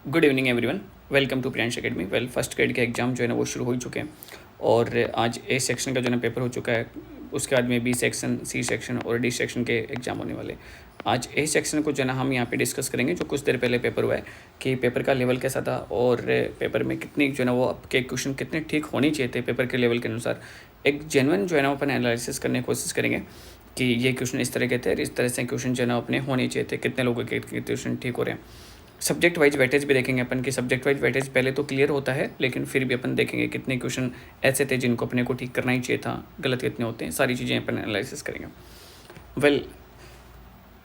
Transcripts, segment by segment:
Good evening everyone. Welcome to Priyansh academy. First grade के exam जो है ना वो शुरू हो चुके हैं और आज ए सेक्शन का जो है ना पेपर हो चुका है। उसके बाद में बी सेक्शन, सी सेक्शन और डी सेक्शन के एग्ज़ाम होने वाले। आज ए सेक्शन को जो है ना हम यहाँ पे डिस्कस करेंगे, जो कुछ देर पहले पेपर हुआ है, कि पेपर का लेवल कैसा था और पेपर में कितनी जो है ना वो आपके क्वेश्चन कितने ठीक होने चाहिए थे पेपर के लेवल के अनुसार। एक जेन्युइन जो है ना अपन एनालिसिस करने की कोशिश करेंगे कि ये क्वेश्चन इस तरह के थे, इस तरह से क्वेश्चन जो है ना अपने होने चाहिए थे, कितने लोगों के क्वेश्चन ठीक हो रहे हैं। सब्जेक्ट वाइज वेटेज भी देखेंगे अपन की। सब्जेक्ट वाइज वेटेज पहले तो क्लियर होता है, लेकिन फिर भी अपन देखेंगे कितने क्वेश्चन ऐसे थे जिनको अपने को ठीक करना ही चाहिए था, गलत कितने होते हैं, सारी चीज़ें अपन एनालिसिस करेंगे। Well,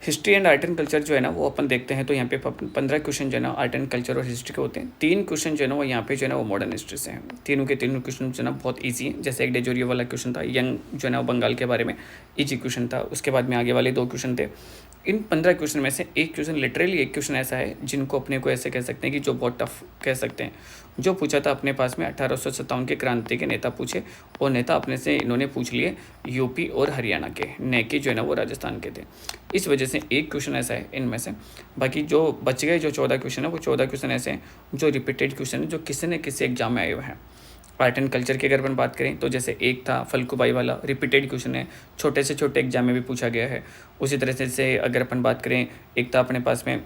history and art and culture जो है ना वो अपन देखते हैं तो यहाँ पे 15 क्वेश्चन जो है ना आर्ट एंड कल्चर और हिस्ट्री के होते हैं। 3 क्वेश्चन जो है ना वो यहाँ पे जो है ना वो मॉडर्न हिस्ट्री से हैं। तीनों के तीनों क्वेश्चन जो है ना बहुत ईजी है। जैसे एक डेजोरियो वाला क्वेश्चन था, यंग जो है ना बंगाल के बारे में, ईजी क्वेश्चन था। उसके बाद में आगे वाले 2 क्वेश्चन थे। इन 15 क्वेश्चन में से एक क्वेश्चन, लिटरली एक क्वेश्चन ऐसा है जिनको अपने को ऐसे कह सकते हैं कि जो बहुत टफ कह सकते हैं। जो पूछा था अपने पास में 1857 के क्रांति के नेता पूछे, और नेता अपने से इन्होंने पूछ लिए यूपी और हरियाणा के, न कि जो है ना वो राजस्थान के थे। इस वजह से एक क्वेश्चन ऐसा है इनमें से। बाकी जो बच गए जो 14 क्वेश्चन है, वो 14 क्वेश्चन ऐसे हैं जो रिपीटेड क्वेश्चन है, जो किसी न किसी एग्जाम में आए हुए हैं। आर्ट एंड कल्चर की अगर अपन बात करें तो जैसे एक था फल्गुबाई वाला, रिपीटेड क्वेश्चन है, छोटे से छोटे एग्जाम में भी पूछा गया है। उसी तरह से अगर अपन बात करें, एक था अपने पास में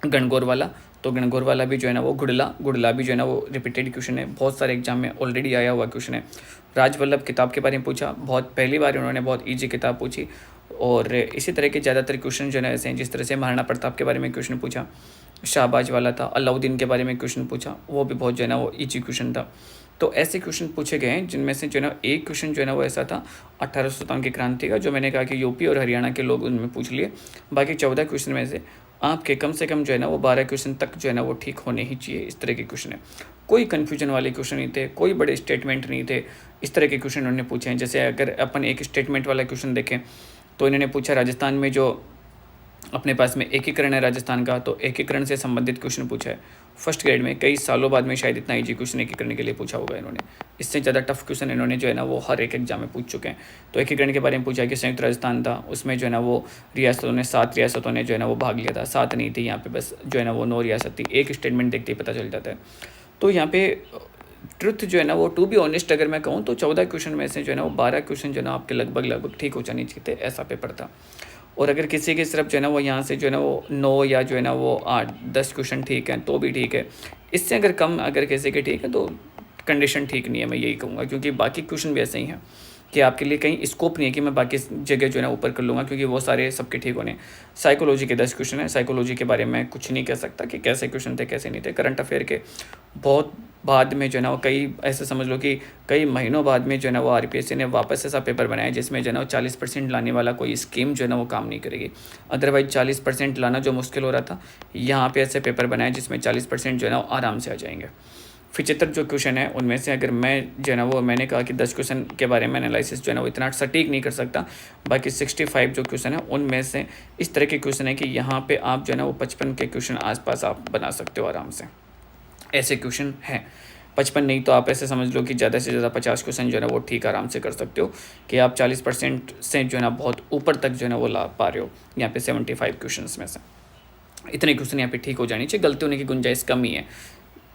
गणगौर वाला, तो गणगौर वाला भी जो है ना वो गुड़ला भी जो है ना वो रिपीटेड क्वेश्चन है, बहुत सारे एग्जाम में ऑलरेडी आया हुआ क्वेश्चन है। राजवल्लभ किताब के बारे में पूछा, बहुत पहली बार उन्होंने बहुत ईजी किताब पूछी। और इसी तरह के ज़्यादातर क्वेश्चन जो है ना ऐसे हैं, जिस तरह से महाराणा प्रताप के बारे में क्वेश्चन पूछा, शाहबाज वाला था, अलाउद्दीन के बारे में क्वेश्चन पूछा, वो भी बहुत जो है ना वो ईजी क्वेश्चन था। तो ऐसे क्वेश्चन पूछे गए हैं जिनमें से जो है ना एक क्वेश्चन जो है ना वो ऐसा था 1857 की क्रांति का, जो मैंने कहा कि यूपी और हरियाणा के लोग उनमें पूछ लिए। बाकी 14 क्वेश्चन में से आपके कम से कम जो है ना वो 12 क्वेश्चन तक जो है ना वो ठीक होने ही चाहिए। इस तरह के क्वेश्चन है, कोई कन्फ्यूजन वाले क्वेश्चन नहीं थे, कोई बड़े स्टेटमेंट नहीं थे। इस तरह के क्वेश्चन उन्होंने पूछे हैं। जैसे अगर अपन एक स्टेटमेंट वाला क्वेश्चन देखें तो इन्होंने पूछा, राजस्थान में जो अपने पास में एकीकरण है राजस्थान का, तो एकीकरण से संबंधित क्वेश्चन पूछा है फर्स्ट ग्रेड में। कई सालों बाद में शायद इतना ईजी क्वेश्चन एकीकरण के लिए पूछा होगा इन्होंने। इससे ज़्यादा टफ क्वेश्चन इन्होंने जो है ना वो हर एक एग्जाम में पूछ चुके हैं। तो एकीकरण के बारे में पूछा कि संयुक्त राजस्थान था, उसमें जो है ना वो रियासतों ने 7 रियासतों ने जो है ना वो भाग लिया था। 7 नहीं थी यहाँ पे, बस जो है ना वो 9 रियासत थी। एक स्टेटमेंट देखते ही पता चल जाता है। तो यहाँ पे ट्रुथ जो है ना वो, टू बी ऑनेस्ट अगर मैं कहूँ तो 14 क्वेश्चन में से जो है ना वो 12 क्वेश्चन जो है ना आपके लगभग ठीक हो जाने चाहिए थे, ऐसा पेपर था। और अगर किसी की सिर्फ जो है ना वो यहाँ से जो है ना वो 9 या जो है ना वो 8-10 क्वेश्चन ठीक हैं तो भी ठीक है। इससे अगर कम अगर किसी के ठीक है तो कंडीशन ठीक नहीं है, मैं यही कहूँगा। क्योंकि बाकी क्वेश्चन भी ऐसे ही हैं कि आपके लिए कहीं स्कोप नहीं है कि मैं बाकी जगह जो है ना ऊपर कर लूँगा, क्योंकि वो सारे सबके ठीक होने। साइकोलॉजी के 10 क्वेश्चन है। साइकोलॉजी के बारे में कुछ नहीं कह सकता कि कैसे क्वेश्चन थे कैसे नहीं थे। करंट अफेयर के बहुत बाद में जो है ना वो कई ऐसे समझ लो कि कई महीनों बाद में जो है ना वो आरपीएससी ने वापस ऐसा पेपर बनाया जिसमें जो है ना 40% लाने वाला कोई स्कीम जो है ना वो काम नहीं करेगी। अदरवाइज 40% लाना जो मुश्किल हो रहा था, यहाँ पे ऐसे पेपर बनाए जिसमें 40% जो है ना आराम से आ जाएंगे। 75 जो क्वेश्चन है उनमें से अगर मैं जो है ना वो, मैंने कहा कि 10 क्वेश्चन के बारे में एनालिसिस जो है ना वो इतना सटीक नहीं कर सकता। बाकी 65 जो क्वेश्चन है उनमें से इस तरह के क्वेश्चन है कि यहाँ पे आप जो है ना वो 55 के क्वेश्चन आसपास आप बना सकते हो आराम से। ऐसे क्वेश्चन हैं। 55 नहीं तो आप ऐसे समझ लो कि ज़्यादा से ज़्यादा 50 क्वेश्चन जो है ना वो ठीक आराम से कर सकते हो, कि आप 40% से जो है ना बहुत ऊपर तक जो है ना वो ला पा रहे हो। यहाँ पे 75 क्वेश्चन में से इतने क्वेश्चन यहाँ पे ठीक हो जानी चाहिए, गलती होने की गुंजाइश कम ही है।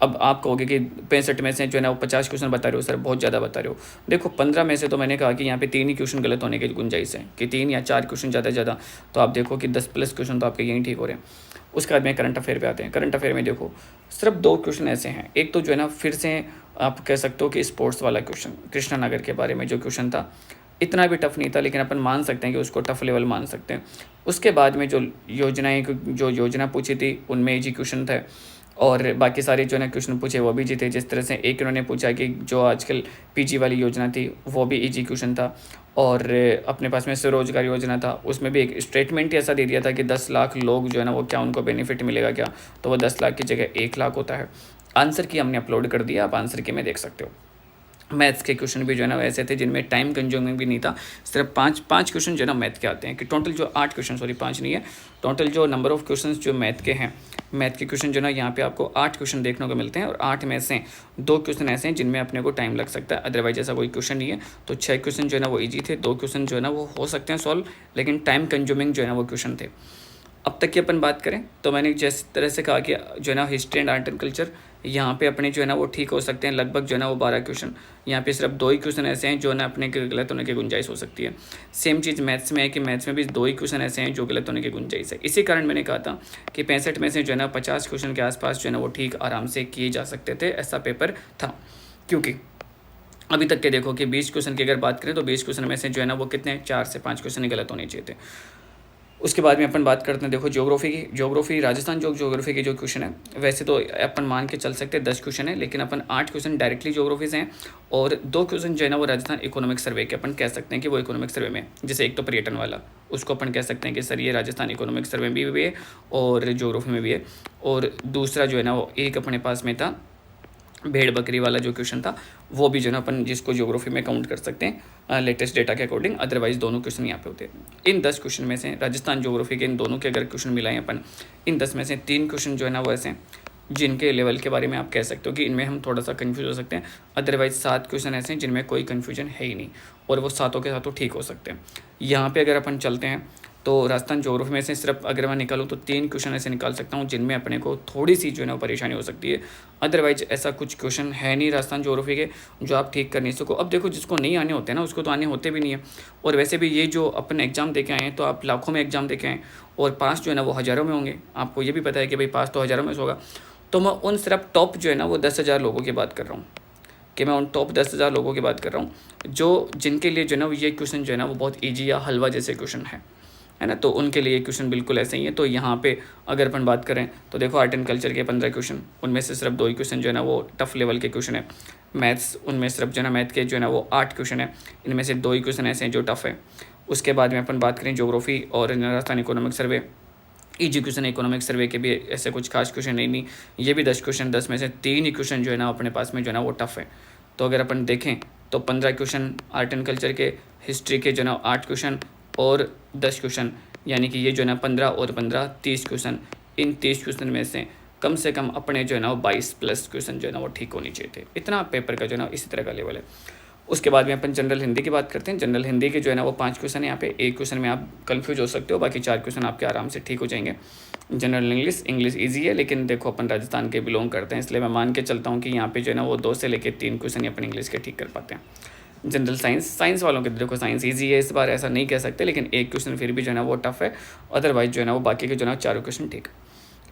अब आप कहोगे कि 65 में से जो है ना वो 50 क्वेश्चन बता रहे हो सर, बहुत ज़्यादा बता रहे हो। देखो 15 में से तो मैंने कहा कि यहाँ पे 3 ही क्वेश्चन गलत होने की गुंजाइश है, कि 3 या 4 क्वेश्चन ज़्यादा से ज़्यादा। तो आप देखो कि 10+ क्वेश्चन तो आपके यहीं ठीक हो रहे हैं। उसके बाद में करंट अफेयर पे आते हैं। करंट अफेयर में देखो सिर्फ 2 क्वेश्चन ऐसे हैं। एक तो जो है ना फिर से आप कह सकते हो कि स्पोर्ट्स वाला क्वेश्चन, कृष्णा नगर के बारे में जो क्वेश्चन था, इतना भी टफ नहीं था, लेकिन अपन मान सकते हैं कि उसको टफ लेवल मान सकते हैं। उसके बाद में जो योजना पूछी थी उनमें ईजी क्वेश्चन थे, और बाकी सारे जो है क्वेश्चन पूछे वो भी ईजी थे। जिस तरह से एक इन्होंने पूछा कि जो आजकल पीजी वाली योजना थी वो भी ईजी क्वेश्चन था। और अपने पास में स्वरोजगार योजना था, उसमें भी एक स्टेटमेंट ही ऐसा दे दिया था कि 10 लाख लोग जो है ना वो क्या उनको बेनिफिट मिलेगा क्या, तो वो 10 लाख की जगह 1 लाख होता है। आंसर की हमने अपलोड कर दिया, आप आंसर की में देख सकते हो। मैथ्स के क्वेश्चन भी जो है ना ऐसे थे जिनमें टाइम कंज्यूमिंग भी नहीं था। सिर्फ 5 क्वेश्चन जो है ना मैथ के आते हैं, कि टोटल जो 8 क्वेश्चन, सॉरी 5 नहीं है, टोटल जो नंबर ऑफ क्वेश्चन जो मैथ के हैं, मैथ के क्वेश्चन जो है ना यहाँ पे आपको 8 क्वेश्चन देखने को मिलते हैं। और 8 में से 2 क्वेश्चन ऐसे हैं जिनमें अपने को टाइम लग सकता है, अदरवाइज ऐसा कोई क्वेश्चन नहीं है। तो 6 क्वेश्चन जो है ना वो ईजी थे, 2 क्वेश्चन जो है ना वो हो सकते हैं सॉल्व, लेकिन टाइम कंज्यूमिंग जो है ना वो क्वेश्चन थे। अब तक की अपन बात करें तो मैंने जिस तरह से कहा कि जो है ना history and art and culture यहाँ पे अपने जो है ना वो ठीक हो सकते हैं, लगभग जो है ना वो 12 क्वेश्चन। यहाँ पे सिर्फ 2 ही क्वेश्चन ऐसे हैं जो ना अपने के गलत होने की गुंजाइश हो सकती है। सेम चीज़ मैथ्स में है कि मैथ्स में भी 2 ही क्वेश्चन ऐसे हैं जो गलत होने की गुंजाइश है। इसी कारण मैंने कहा था कि 65 में से जो है ना 50 क्वेश्चन के आसपास जो है ना वो ठीक आराम से किए जा सकते थे, ऐसा पेपर था। क्योंकि अभी तक के देखो कि 20 क्वेश्चन की अगर बात करें तो 20 क्वेश्चन में से जो है ना वो कितने 4 से 5 क्वेश्चन ही गलत होने चाहिए थे। उसके बाद में अपन बात करते हैं, देखो ज्योग्राफी की। ज्योग्राफी राजस्थान ज्योग्राफी के जो क्वेश्चन है, वैसे तो अपन मान के चल सकते हैं 10 क्वेश्चन है, लेकिन अपन 8 क्वेश्चन डायरेक्टली ज्योग्राफी से हैं और 2 क्वेश्चन जो है ना वो राजस्थान इकोनॉमिक सर्वे के अपन कह सकते हैं कि वो इकोनॉमिक सर्वे में, जैसे एक तो पर्यटन वाला, उसको अपन कह सकते हैं कि सर ये राजस्थान इकोनॉमिक सर्वे में भी है और ज्योग्राफी में भी है। और दूसरा जो है ना वो एक अपने पास में था भेड़ बकरी वाला जो क्वेश्चन था, वो भी जो ना अपन जिसको ज्योग्राफी में काउंट कर सकते हैं लेटेस्ट डेटा के अकॉर्डिंग। अदरवाइज दोनों क्वेश्चन यहाँ पे होते हैं। इन 10 क्वेश्चन में से राजस्थान ज्योग्राफी के इन दोनों के अगर क्वेश्चन मिलाएं अपन, इन 10 में से 3 क्वेश्चन जो है ना वो ऐसे हैं जिनके लेवल के बारे में आप कह सकते हो कि इनमें हम थोड़ा सा कन्फ्यूज हो सकते हैं। अदरवाइज 7 क्वेश्चन ऐसे हैं जिनमें कोई कन्फ्यूजन है ही नहीं और वो सातों के सातों ठीक हो सकते हैं। यहाँ पर अगर अपन चलते हैं तो राजस्थान ज्योग्राफी में से सिर्फ अगर मैं निकालूँ तो 3 क्वेश्चन ऐसे निकाल सकता हूँ जिनमें अपने को थोड़ी सी जो है ना परेशानी हो सकती है। अदरवाइज ऐसा कुछ क्वेश्चन है नहीं राजस्थान ज्योग्राफी के जो आप ठीक कर नहीं सको। अब देखो जिसको नहीं आने होते हैं ना उसको तो आने होते भी नहीं है। और वैसे भी ये जो अपन एग्ज़ाम दे के आए हैं तो आप लाखों में एग्ज़ाम दे के आए और पास जो है ना वो हज़ारों में होंगे। आपको ये भी पता है कि भाई पास तो हज़ारों में होगा। तो मैं उन सिर्फ टॉप जो है ना वो 10,000 लोगों की बात कर रहा हूँ, कि मैं उन टॉप 10,000 लोगों की बात कर रहा हूँ जो जिनके लिए जो है ना ये क्वेश्चन जो है ना वो बहुत ईजी या हलवा जैसे क्वेश्चन है ना। तो उनके लिए क्वेश्चन बिल्कुल ऐसे ही है। तो यहाँ पे अगर अपन बात करें तो देखो आर्ट एंड कल्चर के 15 क्वेश्चन, उनमें से सिर्फ 2 ही क्वेश्चन जो है ना वो टफ लेवल के क्वेश्चन है। मैथ्स, उनमें सिर्फ जो है ना मैथ के जो है ना वो 8 क्वेश्चन है, इनमें से 2 ही क्वेश्चन ऐसे हैं जो टफ है। उसके बाद में अपन बात करें ज्योग्राफी और Rajasthan economic survey, easy question है। इकोनॉमिक सर्वे के भी ऐसे कुछ खास क्वेश्चन नहीं, ये भी 10 क्वेश्चन, 10 में से 3 ही क्वेश्चन जो है ना अपने पास में जो है ना वो टफ है। तो अगर अपन देखें तो 15 क्वेश्चन आर्ट एंड कल्चर के, हिस्ट्री के जो है ना 8 क्वेश्चन और 10 क्वेश्चन, यानी कि ये जो है ना 15 और 15 30 क्वेश्चन। इन 30 क्वेश्चन में से कम अपने जो है ना वो 22 प्लस क्वेश्चन जो है ना वो ठीक होनी चाहिए थे। इतना पेपर का जो है ना इसी तरह का लेवल है। उसके बाद में अपन जनरल हिंदी की बात करते हैं। जनरल हिंदी के जो है ना वो 5 क्वेश्चन है। यहाँ पे एक क्वेश्चन में आप कंफ्यूज हो सकते हो, बाकी 4 क्वेश्चन आपके आराम से ठीक हो जाएंगे। जनरल इंग्लिश ईजी है, लेकिन देखो अपन राजस्थान के बिलोंग करते हैं इसलिए मैं मान के चलता हूँ कि यहाँ पे जो है ना वो 2 से लेकर 3 क्वेश्चन ही अपन इंग्लिश के ठीक कर पाते हैं। जनरल साइंस वालों के देखो साइंस इजी है, इस बार ऐसा नहीं कह सकते, लेकिन एक क्वेश्चन फिर भी जो है ना वो टफ है। अदरवाइज जो है ना वो बाकी के जो है ना 4 क्वेश्चन ठीक।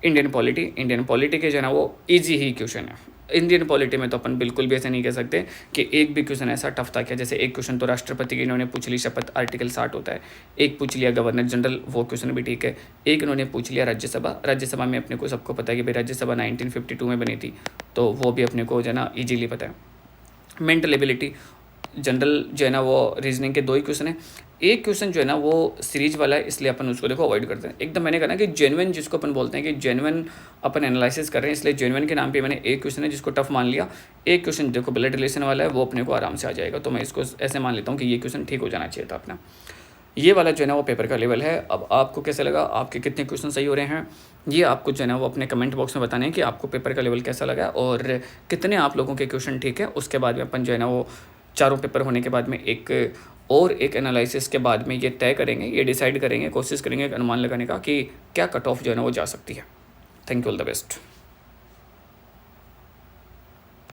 इंडियन पॉलिटी के जो है ना वो ईजी ही क्वेश्चन है। इंडियन पॉलिटी में तो अपन बिल्कुल भी ऐसे नहीं कह सकते कि एक भी क्वेश्चन ऐसा टफ था क्या। जैसे एक क्वेश्चन तो राष्ट्रपति की इन्होंने पूछ ली, शपथ आर्टिकल 60 होता है। एक पूछ लिया गवर्नर जनरल, वो क्वेश्चन भी ठीक है। एक इन्होंने पूछ लिया राज्यसभा में अपने को सबको पता है कि भाई राज्यसभा 1952 में बनी थी, तो वो भी अपने को जो है ना ईजीली पता है। मेंटल एबिलिटी जनरल जो है ना वो रीजनिंग के 2 ही क्वेश्चन है। एक क्वेश्चन जो है ना वो सीरीज वाला है, इसलिए अपन उसको देखो अवॉइड करते हैं एकदम। मैंने कहा ना कि जेन्युइन जिसको अपन बोलते हैं कि जेन्युइन अपन एनालिसिस कर रहे हैं, इसलिए जेन्युइन के नाम पे मैंने एक क्वेश्चन है जिसको टफ मान लिया। एक क्वेश्चन देखो ब्लड रिलेशन वाला है, वो अपने को आराम से आ जाएगा, तो मैं इसको ऐसे मान लेता हूँ कि ये क्वेश्चन ठीक हो जाना चाहिए था अपना। ये वाला जो है ना वो पेपर का लेवल है। अब आपको कैसा लगा, आपके कितने क्वेश्चन सही हो रहे हैं, ये आपको जो है ना वो अपने कमेंट बॉक्स में बताना है कि आपको पेपर का लेवल कैसा लगा और कितने आप लोगों के क्वेश्चन ठीक है। उसके बाद में अपन जो है ना वो चारों पेपर होने के बाद में एक एनालिसिस के बाद में ये तय करेंगे, ये डिसाइड करेंगे, कोशिश करेंगे अनुमान लगाने का कि क्या कट ऑफ जो है ना वो जा सकती है। Thank you, all the best.